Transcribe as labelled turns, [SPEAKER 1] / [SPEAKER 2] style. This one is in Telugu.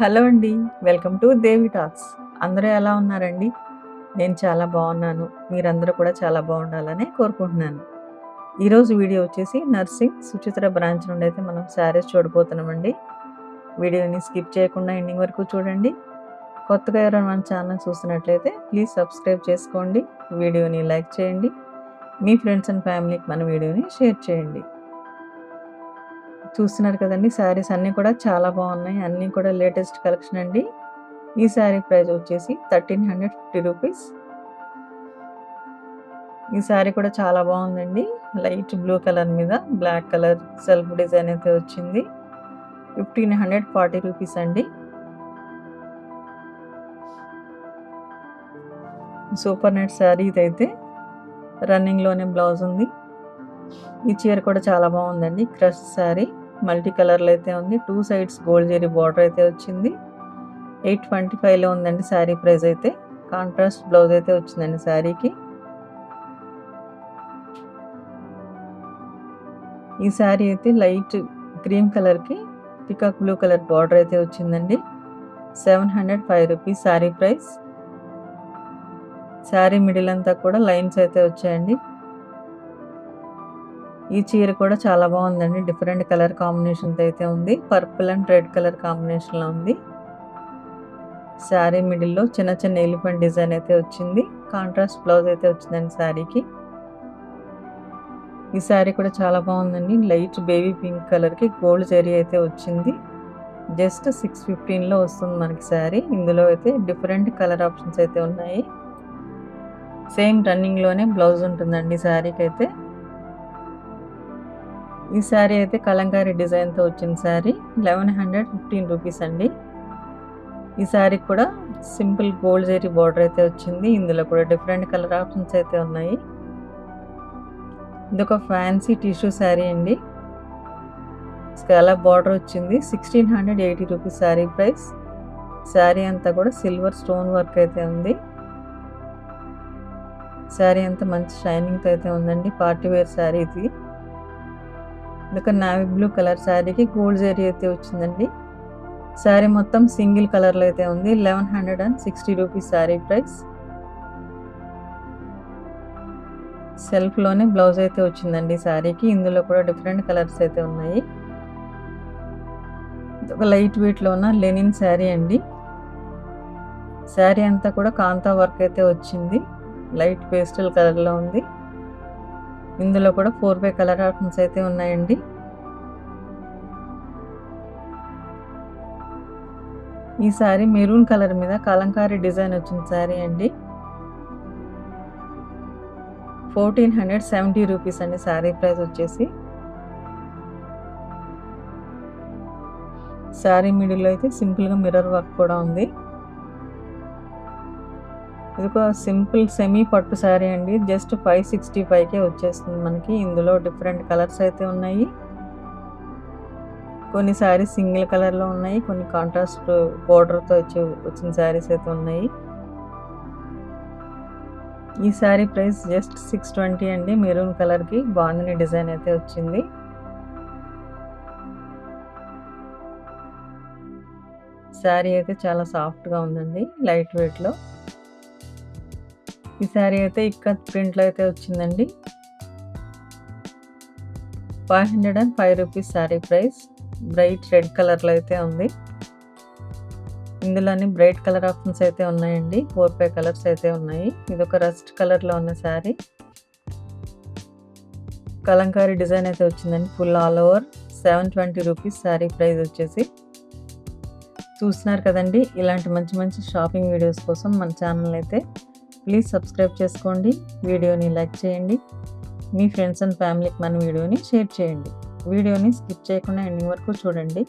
[SPEAKER 1] హలో అండి. Welcome to Devi talks. అందరూ ఎలా ఉన్నారండి? నేను చాలా బాగున్నాను. మీరందరూ కూడా చాలా బాగుండాలని కోరుకుంటున్నాను. ఈరోజు వీడియో వచ్చేసి నర్సింగ్ సుచిత్ర బ్రాంచ్ నుండి అయితే మనం శారీస్ చూడబోతున్నామండి. వీడియోని స్కిప్ చేయకుండా ఎండింగ్ వరకు చూడండి. కొత్తగా ఎవరైనా మన ఛానల్ చూస్తున్నట్లయితే ప్లీజ్ సబ్స్క్రైబ్ చేసుకోండి. వీడియోని లైక్ చేయండి. మీ ఫ్రెండ్స్ అండ్ ఫ్యామిలీకి మన వీడియోని షేర్ చేయండి. చూస్తున్నారు కదండి, శారీస్ అన్నీ కూడా చాలా బాగున్నాయి. అన్నీ కూడా లేటెస్ట్ కలెక్షన్ అండి. ఈ శారీ ప్రైస్ వచ్చేసి 1350 రూపీస్. ఈ శారీ కూడా చాలా బాగుందండి. లైట్ బ్లూ కలర్ మీద బ్లాక్ కలర్ సెల్ఫ్ డిజైన్ అయితే వచ్చింది. 1540 రూపీస్ అండి. సూపర్ నెట్ శారీ ఇదైతే రన్నింగ్లోనే బ్లౌజ్ ఉంది. ఈ చీర కూడా చాలా బాగుందండి. క్రష్ శారీ మల్టీ కలర్లో అయితే ఉంది. 2 సైడ్స్ గోల్డ్ జరీ బార్డర్ అయితే వచ్చింది. 825లో ఉందండి శారీ ప్రైస్ అయితే. కాంట్రాస్ట్ బ్లౌజ్ అయితే వచ్చిందండి శారీకి. ఈ శారీ అయితే లైట్ క్రీమ్ కలర్కి పికాక్ బ్లూ కలర్ బార్డర్ అయితే వచ్చిందండి. 705 rupees sari price. Sari middle అంతా కూడా లైన్స్ అయితే వచ్చాయండి. ఈ చీర కూడా చాలా బాగుందండి. డిఫరెంట్ కలర్ కాంబినేషన్తో అయితే ఉంది. పర్పుల్ అండ్ రెడ్ కలర్ కాంబినేషన్లో ఉంది. శారీ మిడిల్లో చిన్న చిన్న ఎలిఫెంట్ డిజైన్ అయితే వచ్చింది. కాంట్రాస్ట్ బ్లౌజ్ అయితే వచ్చిందండి శారీకి. ఈ శారీ కూడా చాలా బాగుందండి. లైట్ బేబీ పింక్ కలర్కి గోల్డ్ జరీ అయితే వచ్చింది. జస్ట్ 615లో వస్తుంది మనకి శారీ. ఇందులో అయితే డిఫరెంట్ కలర్ ఆప్షన్స్ అయితే ఉన్నాయి. సేమ్ రన్నింగ్లోనే బ్లౌజ్ ఉంటుందండి శారీకి అయితే. ఈ శారీ అయితే కలంకారీ డిజైన్తో వచ్చిన శారీ. 1115 రూపీస్ అండి. ఈ శారీ కూడా సింపుల్ గోల్డ్ జరీ బార్డర్ అయితే వచ్చింది. ఇందులో కూడా డిఫరెంట్ కలర్ ఆప్షన్స్ అయితే ఉన్నాయి. ఇదొక ఫ్యాన్సీ టిష్యూ శారీ అండి. స్కాలప్ బార్డర్ వచ్చింది. 1680 రూపీస్ శారీ ప్రైస్. శారీ అంతా కూడా సిల్వర్ స్టోన్ వర్క్ అయితే ఉంది. శారీ అంతా మంచి షైనింగ్తో అయితే ఉందండి. పార్టీ వేర్ శారీ ఇది. ఇదొక నావీ బ్లూ కలర్ శారీకి గోల్డ్ జరీ అయితే వచ్చిందండి. శారీ మొత్తం సింగిల్ కలర్లో అయితే ఉంది. 1160 రూపీస్ శారీ ప్రైస్. సెల్ఫ్లోనే బ్లౌజ్ అయితే వచ్చిందండి శారీకి. ఇందులో కూడా డిఫరెంట్ కలర్స్ అయితే ఉన్నాయి. ఒక లైట్ వెయిట్లో ఉన్న లెనిన్ శారీ అండి. శారీ అంతా కూడా కాంతా వర్క్ అయితే వచ్చింది. లైట్ పేస్టల్ కలర్లో ఉంది. ఇందులో కూడా 4 కలర్ ఆప్షన్స్ అయితే ఉన్నాయండి. ఈ శారీ మెరూన్ కలర్ మీద కలంకారీ డిజైన్ వచ్చిన శారీ అండి. 1470 రూపీస్ అండి శారీ ప్రైస్ వచ్చేసి. శారీ మిడిల్లో అయితే సింపుల్గా మిర్రర్ వర్క్ కూడా ఉంది. ఇది ఒక సింపుల్ సెమీ పట్టు శారీ అండి. జస్ట్ 565కే వచ్చేస్తుంది మనకి. ఇందులో డిఫరెంట్ కలర్స్ అయితే ఉన్నాయి. కొన్ని శారీస్ సింగిల్ కలర్లో ఉన్నాయి. కొన్ని కాంట్రాస్ట్ బోర్డర్తో వచ్చిన శారీస్ అయితే ఉన్నాయి. ఈ శారీ ప్రైస్ జస్ట్ 620 అండి. మెరూన్ కలర్కి బాగుంది డిజైన్ అయితే వచ్చింది. శారీ అయితే చాలా సాఫ్ట్గా ఉందండి, లైట్ వెయిట్లో. ఈ శారీ అయితే ఇక్కత్ ప్రింట్లో అయితే వచ్చిందండి. 505 rupees sari price. Bright red కలర్లో అయితే ఉంది. ఇందులోని బ్రైట్ కలర్ ఆప్షన్స్ అయితే ఉన్నాయండి. 4 కలర్స్ అయితే ఉన్నాయి. ఇది ఒక రస్ట్ కలర్లో ఉన్న శారీ. కలంకారీ డిజైన్ అయితే వచ్చిందండి. Full all over. 720 rupees sari price వచ్చేసి. చూస్తున్నారు కదండి, ఇలాంటి మంచి మంచి షాపింగ్ వీడియోస్ కోసం మన ఛానల్ అయితే ప్లీజ్ సబ్స్క్రైబ్ చేసుకోండి. వీడియోని లైక్ చేయండి. మీ ఫ్రెండ్స్ అండ్ ఫ్యామిలీకి మన వీడియోని షేర్ చేయండి. వీడియోని స్కిప్ చేయకుండా ఎండింగ్ వరకు చూడండి.